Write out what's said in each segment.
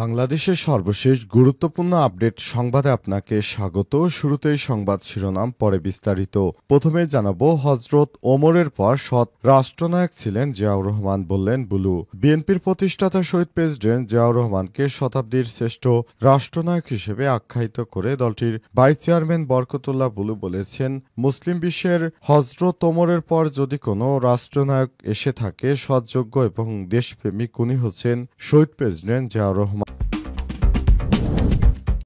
বাংলাদেশের সর্বশেষ গুরুত্বপূর্ণ আপডেট সংবাদে আপনাকে স্বাগত। শুরুতেই সংবাদ শিরোনাম, পরে বিস্তারিত। প্রথমে জানাবো, হজরত ওমরের পর সৎ রাষ্ট্রনায়ক ছিলেন জিয়াউর রহমান, বললেন বুলু। বিএনপির প্রতিষ্ঠাতা শহীদ প্রেসিডেন্ট জিয়াউর রহমানকে শতাব্দীর শ্রেষ্ঠ রাষ্ট্রনায়ক হিসেবে আখ্যায়িত করে দলটির ভাইস চেয়ারম্যান বরকতুল্লাহ বুলু বলেছেন, মুসলিম বিশ্বের হজরত ওমরের পর যদি কোনো রাষ্ট্রনায়ক এসে থাকে সৎযোগ্য এবং দেশপ্রেমিক, উনি হচ্ছেন শহীদ প্রেসিডেন্ট জিয়াউর রহমান।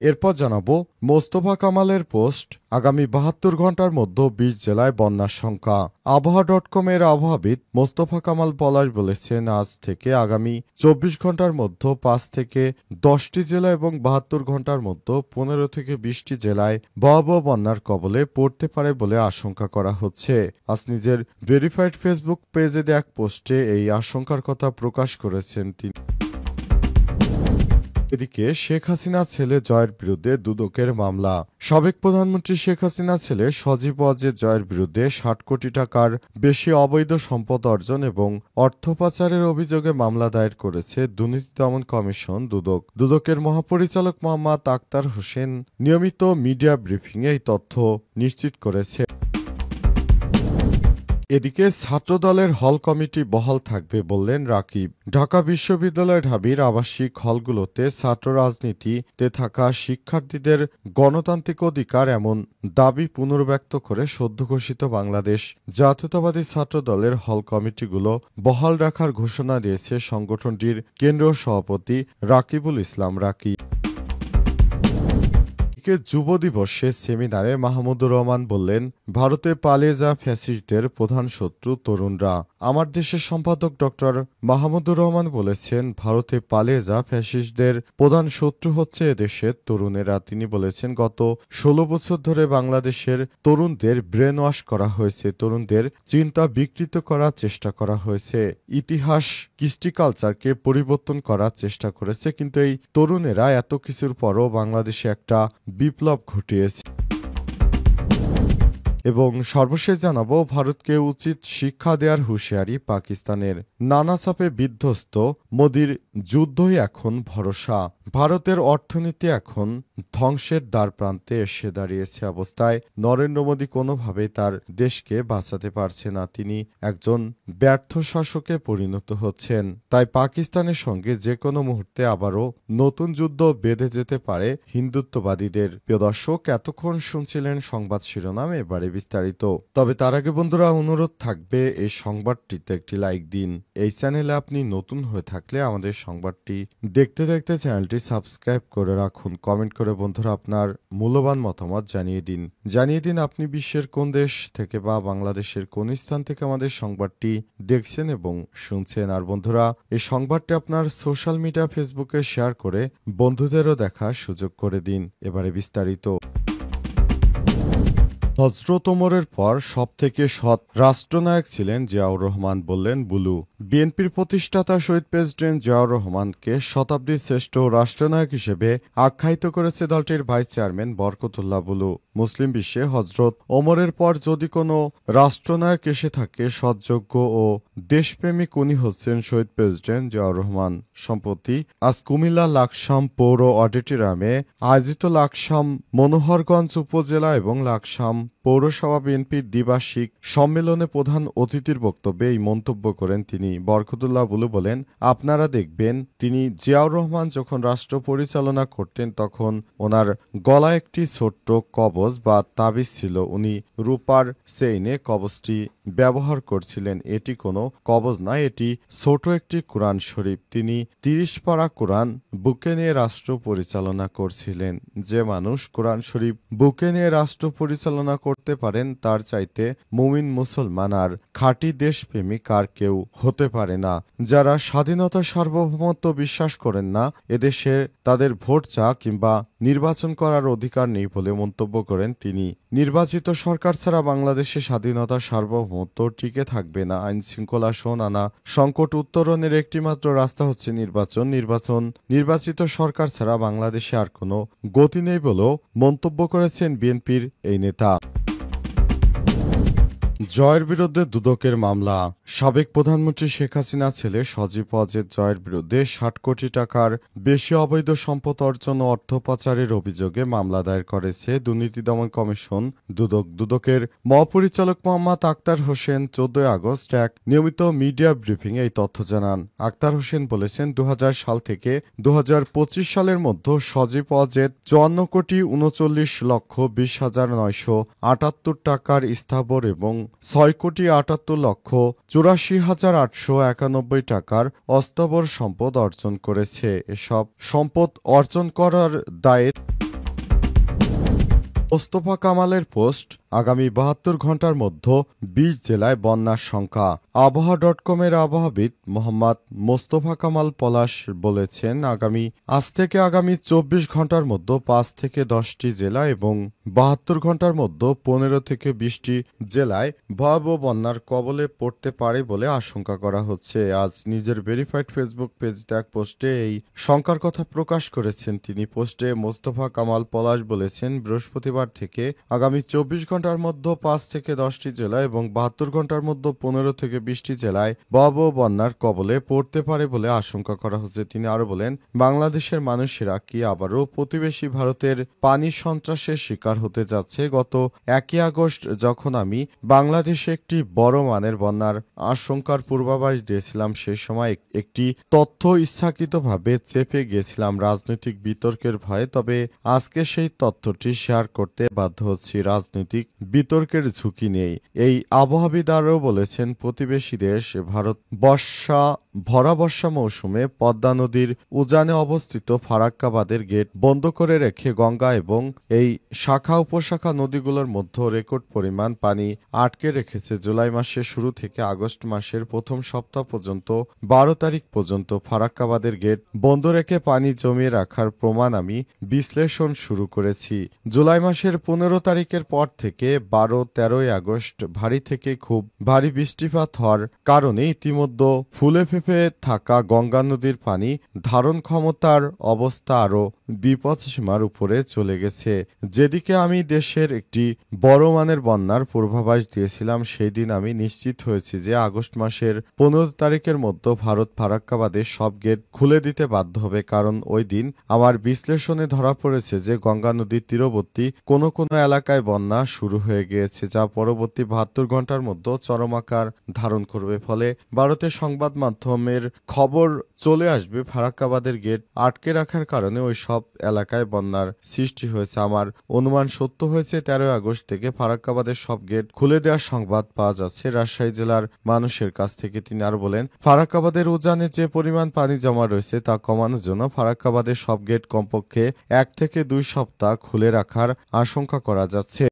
এরপর জানাবো, মোস্তফা কামালের পোস্ট, আগামী ৭২ ঘন্টার মধ্যে ২০ জেলায় বন্যার সংখ্যা। আবহাওয়া.com এর আবহাওয়াবিদ মোস্তফা কামাল পলাশ বলেছেন, আজ থেকে আগামী ২৪ ঘন্টার মধ্যে ৫ থেকে ১০টি জেলা এবং ৭২ ঘন্টার মধ্যে ১৫ থেকে ২০টি জেলায় ভয়াবহ বন্যার কবলে পড়তে পারে বলে আশঙ্কা করা হচ্ছে। আজ নিজের ভেরিফাইড ফেসবুক পেজে এক পোস্টে এই আশঙ্কার কথা প্রকাশ করেছেন তিনি। এদিকে শেখ হাসিনার ছেলে জয়ের বিরুদ্ধে দুদকের মামলা। সাবেক প্রধানমন্ত্রী শেখ হাসিনার ছেলে সজীব ওয়াজেদ জয়ের বিরুদ্ধে ৬০ কোটি টাকার বেশি অবৈধ সম্পদ অর্জন এবং অর্থ পাচারের অভিযোগে মামলা দায়ের করেছে দুর্নীতি দমন কমিশন দুদক। দুদকের মহাপরিচালক মোহাম্মদ আক্তার হোসেন নিয়মিত মিডিয়া ব্রিফিংয়ে এই তথ্য নিশ্চিত করেছে। এদিকে ছাত্রদলের হল কমিটি বহাল থাকবে বললেন রাকিব। ঢাকা বিশ্ববিদ্যালয় ঢাবির আবাসিক হলগুলোতে ছাত্র রাজনীতিতে থাকা শিক্ষার্থীদের গণতান্ত্রিক অধিকার এমন দাবি পুনর্ব্যক্ত করে সদ্য ঘোষিত বাংলাদেশ জাতীয়তাবাদী ছাত্রদলের হল কমিটিগুলো বহাল রাখার ঘোষণা দিয়েছে সংগঠনটির কেন্দ্রীয় সভাপতি রাকিবুল ইসলাম রাকিব। যুব দিবসে সেমিনারে মাহমুদুর রহমান বললেন, ভারতে পালিয়ে যা ফ্যাসিস্টদের প্রধান শত্রু তরুণরা। আমার দেশের সম্পাদক ডক্টর মাহমুদুর রহমান বলেছেন, ভারতে পালিয়ে যা ফ্যাসিস্টদের প্রধান শত্রু হচ্ছে এদেশের তরুণেরা। তিনি বলেছেন, গত ১৬ বছর ধরে বাংলাদেশের তরুণদের ব্রেন ওয়াশ করা হয়েছে, তরুণদের চিন্তা বিকৃত করার চেষ্টা করা হয়েছে, ইতিহাস কৃষ্টি কালচারকে পরিবর্তন করার চেষ্টা করেছে, কিন্তু এই তরুণেরা এত কিছুর পরও বাংলাদেশে একটা বিপ্লব ঘটিয়েছে। এবং সর্বশেষ জানাবো, ভারতকে উচিত শিক্ষা দেওয়ার হুঁশিয়ারি পাকিস্তানের। নানা চাপে বিধ্বস্ত মোদির যুদ্ধই এখন ভরসা। ভারতের অর্থনীতি এখন ধ্বংসের দ্বারপ্রান্তে এসে দাঁড়িয়েছে অবস্থায় নরেন্দ্র মোদী কোনোভাবেই তার দেশকে বাঁচাতে পারছে না। তিনি একজন ব্যর্থ শাসকে পরিণত হচ্ছেন। তাই পাকিস্তানের সঙ্গে যে কোনো মুহূর্তে আবারও নতুন যুদ্ধ বেঁধে যেতে পারে হিন্দুত্ববাদীদের। প্রিয় দর্শক, এতক্ষণ শুনছিলেন সংবাদ শিরোনাম, এবারে বিস্তারিত। তবে তার আগে বন্ধুরা, অনুরোধ থাকবে এই সংবাদটিতে একটি লাইক দিন। এই চ্যানেলে আপনি নতুন হয়ে থাকলে আমাদের সংবাদটি দেখতে দেখতে চ্যানেলটি সাবস্ক্রাইব করে রাখুন। কমেন্ট করে বন্ধুরা আপনার মূল্যবান মতামত জানিয়ে দিন আপনি বিশ্বের কোন দেশ থেকে বা বাংলাদেশের কোন স্থান থেকে আমাদের সংবাদটি দেখছেন এবং শুনছেন। আর বন্ধুরা, এই সংবাদটি আপনার সোশ্যাল মিডিয়া ফেসবুকে শেয়ার করে বন্ধুদেরও দেখার সুযোগ করে দিন। এবারে বিস্তারিত। হজরত ওমরের পর সবথেকে সৎ রাষ্ট্রনায়ক ছিলেন জিয়াউর রহমান, বললেন বুলু। বিএনপির প্রতিষ্ঠাতা শহীদ প্রেসিডেন্ট জিয়াউর রহমানকে শতাব্দীর শ্রেষ্ঠ রাষ্ট্রনায়ক হিসেবে আখ্যায়িত করেছে দলটির ভাইস চেয়ারম্যান বরকতুল্লাহ বুলু। মুসলিম বিশ্বে হজরত ওমরের পর যদি কোনো রাষ্ট্রনায়ক এসে থাকে সৎযোগ্য ও দেশপ্রেমিক, উনি হচ্ছেন শহীদ প্রেসিডেন্ট জিয়াউর রহমান। সম্প্রতি আজ কুমিল্লা লাকসাম পৌর অডিটোরিয়ামে আয়োজিত লাকসাম মনোহরগঞ্জ উপজেলা এবং লাকসাম পৌরসভা বিএনপির দ্বিবার্ষিক সম্মেলনে প্রধান অতিথির বক্তব্যে এই মন্তব্য করেন তিনি। বরকতুল্লাহ বুলু বলেন, আপনারা দেখবেন, তিনি জিয়াউর রহমান যখন রাষ্ট্র পরিচালনা করতেন তখন ওনার গলায় একটি ছোট্ট কবজ বা তাবিজ ছিল। উনি রূপার চেইনে কবজটি ব্যবহার করছিলেন। এটি কোনো কবজ নয়, এটি ছোট একটি কোরআন শরীফ। তিনি ৩০ পারা কোরআন বুকে নিয়ে রাষ্ট্র পরিচালনা করছিলেন। যে মানুষ কোরআন শরীফ বুকে নিয়ে রাষ্ট্র পরিচালনা করতে পারেন তার চাইতে মুমিন মুসলমান আর খাঁটি দেশপ্রেমিক আর কেউ হতে পারে না। যারা স্বাধীনতা সার্বভৌমত্ব বিশ্বাস করেন না, এদেশে তাদের ভোট চা কিংবা নির্বাচন করার অধিকার নেই বলে মন্তব্য করেন তিনি। নির্বাচিত সরকার ছাড়া বাংলাদেশে স্বাধীনতা সার্বভৌমত্ব টিকে থাকবে না। আইন শৃঙ্খলা সহ নানা সংকট উত্তরণের একটিমাত্র রাস্তা হচ্ছে নির্বাচন। নির্বাচিত সরকার ছাড়া বাংলাদেশে আর কোনো গতি নেই বলেও মন্তব্য করেছেন বিএনপির এই নেতা। জয়ের বিরুদ্ধে দুদকের মামলা। সাবেক প্রধানমন্ত্রী শেখ হাসিনার ছেলে সজীব ওয়াজেদ জয়ের বিরুদ্ধে ৬০ কোটি টাকার বেশি অবৈধ সম্পদ অর্জন ও অর্থ পাচারের অভিযোগে মামলা দায়ের করেছে দুর্নীতি দমন কমিশন দুদকের মহাপরিচালক মোহাম্মদ আক্তার হোসেন ১৪ আগস্ট এক নিয়মিত মিডিয়া ব্রিফিংয়ে এই তথ্য জানান। আক্তার হোসেন বলেছেন, ২০০০ সাল থেকে ২০২৫ সালের মধ্যে সজীব ওয়াজেদ ৫৪,২০,২০,৯৭৮ টাকার স্থাবর এবং ৬,৭৮,৮৪,৮৯১ টাকার অস্থাবর সম্পদ অর্জন করেছে। এসব সম্পদ অর্জন করার দায়ে মোস্তফা কামালের পোস্ট, আগামী ৭২ ঘন্টার মধ্যে ২০ জেলায় বন্যার সংখ্যা। আবহাওয়া.কমের আবহাওয়াবিদ মোহাম্মদ মোস্তফা কামাল পলাশ বলেছেন, আজ থেকে আগামী ২৪ ঘন্টার মধ্যে ৫ থেকে ১০টি জেলা এবং ৭২ ঘন্টার মধ্যে ১৫ থেকে ২০টি জেলায় ভয়াবহ বন্যার কবলে পড়তে পারে বলে আশঙ্কা করা হচ্ছে। আজ নিজের ভেরিফাইড ফেসবুক পেজে এক পোস্টে এই শঙ্কার কথা প্রকাশ করেছেন তিনি। পোস্টে মোস্তফা কামাল পলাশ বলেছেন, বৃহস্পতিবার থেকে আগামী ২৪ ঘন্টার মধ্যে ৫ থেকে ১০টি জেলা এবং ৭২ ঘন্টার মধ্যে ১৫ থেকে ২০টি জেলায় ভয়াবহ বন্যার কবলে পড়তে পারে বলে আশঙ্কা করা হচ্ছে। তিনি আরো বলেন, বাংলাদেশের মানুষেরা কি আবারও প্রতিবেশী ভারতের পানি সন্ত্রাসের শিকার হতে যাচ্ছে? গত ১ আগস্ট যখন আমি বাংলাদেশে একটি বড় মানের বন্যার আশঙ্কার পূর্বাভাস দিয়েছিলাম, সেই সময় একটি তথ্য ইচ্ছাকৃতভাবে চেপে গিয়েছিলাম রাজনৈতিক বিতর্কের ভয়ে। তবে আজকে সেই তথ্যটি শেয়ার করতে বাধ্য হচ্ছি। রাজনৈতিক বিতর্কের ঝুঁকি নেই। এই আবহাওয়াবিদ আরও বলেছেন, প্রতিবেশী দেশ ভারত ভরা বর্ষা মৌসুমে পদ্মা নদীর উজানে অবস্থিত ফারাক্কাবাদের গেট বন্ধ করে রেখে গঙ্গা এবং এই শাখা উপশাখা নদীগুলোর মধ্যে রেকর্ড পরিমাণ পানি আটকে রেখেছে। জুলাই মাসের শুরু থেকে আগস্ট মাসের প্রথম সপ্তাহ পর্যন্ত ১২ তারিখ পর্যন্ত ফারাক্কাবাদের গেট বন্ধ রেখে পানি জমিয়ে রাখার প্রমাণ আমি বিশ্লেষণ শুরু করেছি। জুলাই মাসের ১৫ তারিখের পর থেকে ১২-১৩ আগস্ট ভারী থেকে খুব ভারী বৃষ্টিপাত হওয়ার কারণে ইতিমধ্যে ফুলে ফেঁপে থাকা গঙ্গা নদীর পানি ধারণ ক্ষমতার অবস্থা আরও বিপদসীমার উপরে চলে গেছে। যেদিকে আমি দেশের একটি বড় মানের বন্যার পূর্বাভাস দিয়েছিলাম, সেই দিন আমি নিশ্চিত হয়েছি যে আগস্ট মাসের ১৫ তারিখের মধ্যে ভারত ফারাক্কাবাদের সব গেট খুলে দিতে বাধ্য হবে। কারণ ওই দিন আমার বিশ্লেষণে ধরা পড়েছে যে গঙ্গা নদীর তীরবর্তী কোনো কোনো এলাকায় বন্যা শুরু হয়ে গিয়েছে, যা পরবর্তী ৭২ ঘন্টার মধ্যে চরম আকার ধারণ করবে। ফলে ভারতের সংবাদ মাধ্যমের খবর চলে আসবে ফারাক্কাবাদের গেট আটকে রাখার কারণে ওই সব এলাকায় বন্যার সৃষ্টি হয়েছে। আমার অনুমান সত্য হয়েছে। ১৩ আগস্ট থেকে ফারাক্কাবাদের সব গেট খুলে দেওয়ার সংবাদ পাওয়া যাচ্ছে রাজশাহী জেলার মানুষের কাছ থেকে। তিনি আর বলেন, ফারাক্কাবাদের উজানে যে পরিমাণ পানি জমা রয়েছে তা কমানোর জন্য ফারাক্কাবাদের সব গেট কমপক্ষে ১ থেকে ২ সপ্তাহ খুলে রাখার আশঙ্কা করা যাচ্ছে।